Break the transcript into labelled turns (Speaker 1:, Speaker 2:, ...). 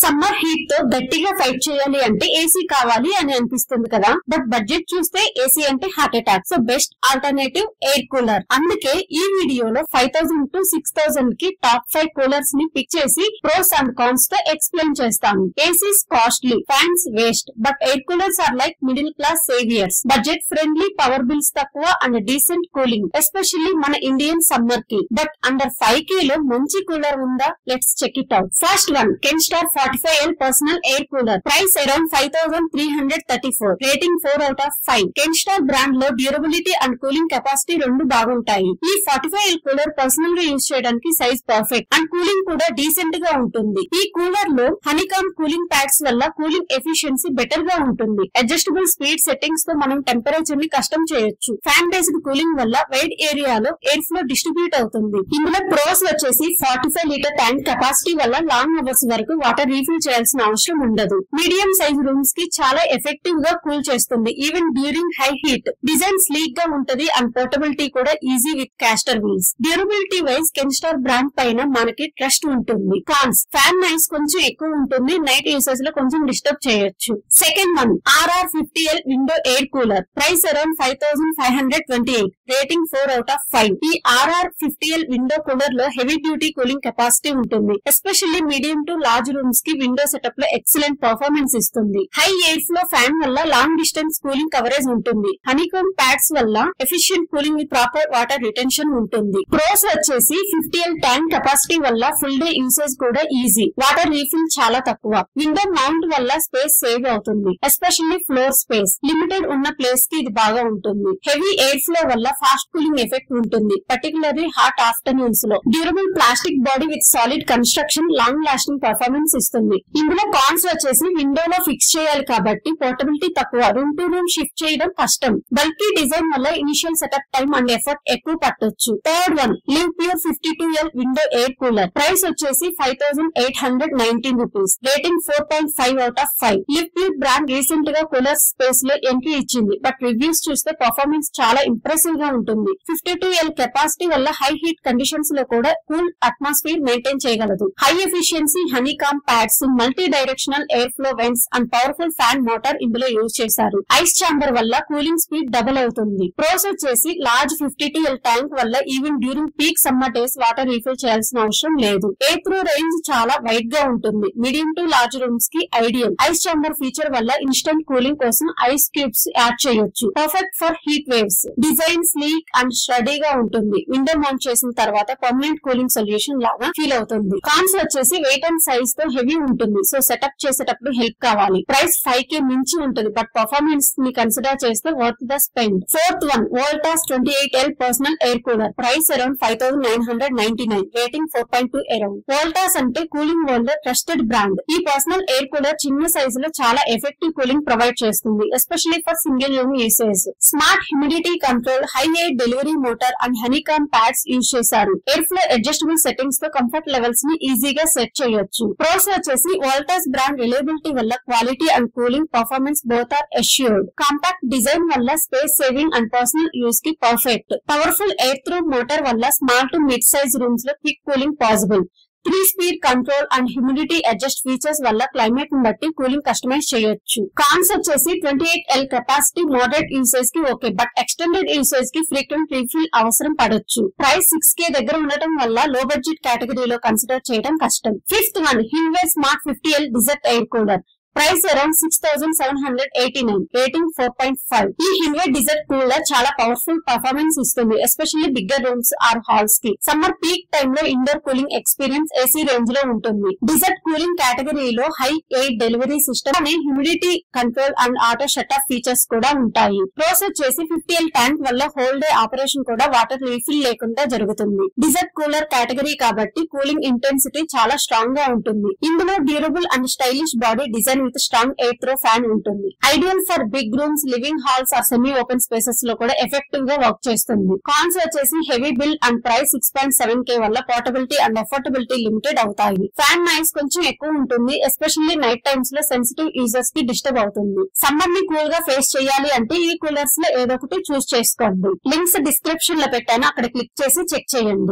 Speaker 1: Summer heat తో గట్టిగా fight చేయాలి అంటే ఏసీ కావాలి అని అనిపిస్తుంది కదా. బట్ బడ్జెట్ చూస్తే ఏసీ అంటే heart attack. So best alternative air cooler. అందుకే ఈ వీడియోలో 5000 to 6000 కి టాప్ 5 కూలర్స్ ని పిక్ చేసి ప్రోస్ అండ్ కాన్స్ తో ఎక్స్ప్లెయిన్ చేస్తాను. ACs costly, fans waste, but air coolers are like middle class saviours. Budget friendly, power bills తక్కువ and decent cooling, especially మన ఇండియన్ సమ్మర్ కి. బట్ అండర్ 5K లో మంచి cooler ఉందా? Let's check it out. First one, Kenstar 45L personal air cooler. Price around 5334. Rating 4 out of 5. Kenstar brand లో durability and cooling capacity రెండు బాగుంటాయి. ఈ 45L కూలర్ పర్సనల్ గా యూజ్ చేయడానికి సైజ్ పర్ఫెక్ట్ అండ్ కూలింగ్ కూడా డీసెంట్ గా ఉంటుంది. ఈ కూలర్ లో హనీకామ్ కూలింగ్ ప్యాడ్స్ వల్ల కూలింగ్ ఎఫిషియన్సీ బెటర్ గా ఉంటుంది. అడ్జస్టబుల్ స్పీడ్ సెట్టింగ్స్ తో మనం టెంపరేచర్ ని కస్టమ్ చేయొచ్చు. ఫ్యాన్ బేస్డ్ కూలింగ్ వల్ల వైడ్ ఏరియాలో ఎయిర్ ఫ్లో డిస్ట్రిబ్యూట్ అవుతుంది. ఇందులో ప్రోస్ వచ్చేసి 45 లీటర్ ట్యాంక్ కెపాసిటీ వల్ల లాంగ్ అవర్స్ వరకు వాటర్ రీఫిల్ చేయాల్సిన అవసరం ఉండదు. మీడియం సైజ్ రూమ్స్ కి చాలా ఎఫెక్టివ్ గా కూల్ చేస్తుంది, even during high heat. Design sleek గా ఉంటది అండ్ పోర్టబిలిటీ కూడా easy with caster wheels. Durability wise Kenstar brand పైన మనకి ట్రస్ట్ ఉంటుంది. కాన్స్, ఫ్యాన్ నాయిస్ కొంచెం ఎక్కువ ఉంటుంది, నైట్ యూసేజ్ లో కొంచెం డిస్టర్బ్ చేయొచ్చు. Second one, RR50L window air cooler. Price around 5528. Rating 4 out of 5. ఈ RR50L విండో కూలర్ లో హెవీ డ్యూటీ కూలింగ్ కెపాసిటీ ఉంటుంది. Especially medium to large rooms కి విండో సెటప్ లో ఎక్సలెంట్ పర్ఫార్మెన్స్ ఇస్తుంది. హై ఎయిర్ ఫ్లో ఫ్యాన్ వల్ల long distance cooling coverage ఉంటుంది. Honeycomb pods వల్ల efficient cooling with proper water retention ఉంటుంది. Pros వచ్చేసి 50L ట్యాంక్ కెపాసిటీ వల్ల ఫుల్ డే యూసేజ్ కూడా ఈజీ. వాటర్ రీఫిల్ చాలా తక్కువ. విండో మౌంట్ వల్ల స్పేస్ సేవ్ అవుతుంది, ఎస్పెషల్లీ ఫ్లోర్ స్పేస్. లిమిటెడ్ ఉన్న ప్లేస్ కి ఇది బాగా ఉంటుంది. హెవీ ఎయిర్ ఫ్లో వల్ల ఫాస్ట్ కూలింగ్ ఎఫెక్ట్ ఉంటుంది, పర్టికులర్లీ హాట్ ఆఫ్టర్నూన్స్ లో. Durable plastic body with solid construction long lasting performance ఇస్తుంది. ఇందులో కాన్స్ వచ్చేసి విండోలో ఫిక్స్ చేయాలి కాబట్టి పోర్టబిలిటీ తక్కువ, రూమ్ టు రూమ్ షిఫ్ట్ చేయడం కష్టం. బల్కీ డిజైన్ వల్ల initial setup time and effort ఎక్కువ పట్టొచ్చు. Third one, live pure 52L window air cooler. Price వచ్చేసి 5819 rupees. Rating 4.5 out of 5. Live pure brand recent గా కూలర్ స్పేస్ లో entry ఇచ్చింది, but reviews చూస్తే పర్ఫార్మెన్స్ చాలా ఇంప్రెసివ్ గా ఉంటుంది. 52L కెపాసిటీ వల్ల హై హీట్ కండిషన్స్ లో కూడా కూల్ అట్మాస్ఫియర్ మెయింటైన్ చేయగలదు. High efficiency honeycomb pads, multi directional air flow vents and powerful fan motor ఇందులో యూజ్ చేశారు. ఐస్ ఛాంబర్ వల్ల కూలింగ్ స్పీడ్ డబుల్ అవుతుంది. ప్రోస్ వచ్చేసి లార్జ్ 52L ట్యాంక్ వల్ల even during peak summer days water refill చేయాల్సిన అవసరం లేదు. ఎయిర్ త్రూ రేంజ్ చాలా వైడ్ గా ఉంటుంది. మీడియం టు లార్జ్ రూమ్స్ కి ఐడియల్. ఐస్ ఛాంబర్ ఫీచర్ వల్ల ఇన్స్టెంట్ కూలింగ్ కోసం ఐస్ క్యూబ్స్ యాడ్ చేయొచ్చు. Perfect for heat waves. Design sleek and స్టడీగా ఉంటుంది. విండో మౌంట్ చేసిన తర్వాత పర్మనెంట్ కూలింగ్ సొల్యూషన్ లాగా ఫీల్ అవుతుంది. కాన్స్ వచ్చేసి వెయిట్ అండ్ సైజ్ తో హెవీ ఉంటుంది, సో సెటప్ చేసేటప్పుడు హెల్ప్ కావాలి. ప్రైస్ 5K మించి ఉంటుంది, బట్ పర్ఫార్మెన్స్ ని కన్సిడర్ చేస్తే worth the spend. Fourth one, Voltas 28L personal air cooler. Price around 5999. Rating 4.2 around. Voltas అంటే కూలింగ్ వరల్డ్ లో ట్రస్టెడ్ బ్రాండ్. ఈ పర్సనల్ ఎయిర్ కూలర్ చిన్న సైజు లో చాలా ఎఫెక్టివ్ కూలింగ్ ప్రొవైడ్ చేస్తుంది, especially for single room usage. Smart humidity control, high air delivery motor and honeycomb pads use చేశారు. Air flow adjustable settings తో comfort levels ని ఈజీగా set చేయొచ్చు. ప్రోస్ వచ్చేసి వోల్టాస్ బ్రాండ్ రిలయబిలిటీ వల్ల quality and cooling performance both are assured. Compact design వల్ల space saving and personal use కి perfect. Powerful air throw motor వల్ల small to mid size rooms లో quick cooling possible. 3-speed control and humidity adjust features వల్ల climate ని బట్టి cooling customise చేయొచ్చు. Cons వచ్చేసి 28L capacity moderate usage కి okay, but extended usage కి frequent refill అవసరం పడొచ్చు. ప్రైస్ 6K దగ్గర ఉండటం వల్ల లో బడ్జెట్ కేటగిరీలో కన్సిడర్ చేయడం కష్టం. ఫిఫ్త్ వన్, హిన్వే smart 50L desert air cooler. Price around 6789. Rating 4.5. ఈ హిన్వే డిజర్ట్ కూలర్ చాలా పవర్ఫుల్ పర్ఫార్మెన్స్ ఇస్తుంది, especially bigger rooms or halls కి. సమ్మర్ పీక్ టైమ్ లో indoor cooling experience AC range లో ఉంటుంది. డిజర్ట్ కూలింగ్ కేటగిరీలో హై ఎయిర్ డెలివరీ సిస్టమ్ అనే humidity control and auto shut off features కూడా ఉంటాయి. ప్రోస్ వచ్చేసి 50L ట్యాంక్ వల్ల హోల్ డే ఆపరేషన్ కూడా వాటర్ రీఫిల్ లేకుండా జరుగుతుంది. డిజర్ట్ కూలర్ కేటగిరీ కాబట్టి కూలింగ్ ఇంటెన్సిటీ చాలా స్ట్రాంగ్ గా ఉంటుంది. ఇందులో durable and stylish body design with strong air throw fan ఉంటుంది. Ideal for big rooms, living halls or semi open spaces లో కూడా ఎఫెక్టివ్ గా వర్క్ చేస్తుంది. కాన్స్ వచ్చేసి heavy bill and price 6.7K వల్ల పోర్టబిలిటీ అండ్ అఫోర్డబిలిటీ లిమిటెడ్ అవుతాయి. Fan noise కొంచెం ఎక్కువ ఉంటుంది, ఎస్పెషల్లీ నైట్ టైమ్స్ లో సెన్సిటివ్ యూజర్స్ కి డిస్టర్బ్ అవుతుంది. సమ్మర్ ని కూల్ గా ఫేస్ చేయాలి అంటే ఈ కూలర్స్ లో ఏదో ఒకటి చూస్ చేసుకోండి. లింక్స్ డిస్క్రిప్షన్ లో పెట్టాను, అక్కడ క్లిక్ చేసి చెక్ చేయండి.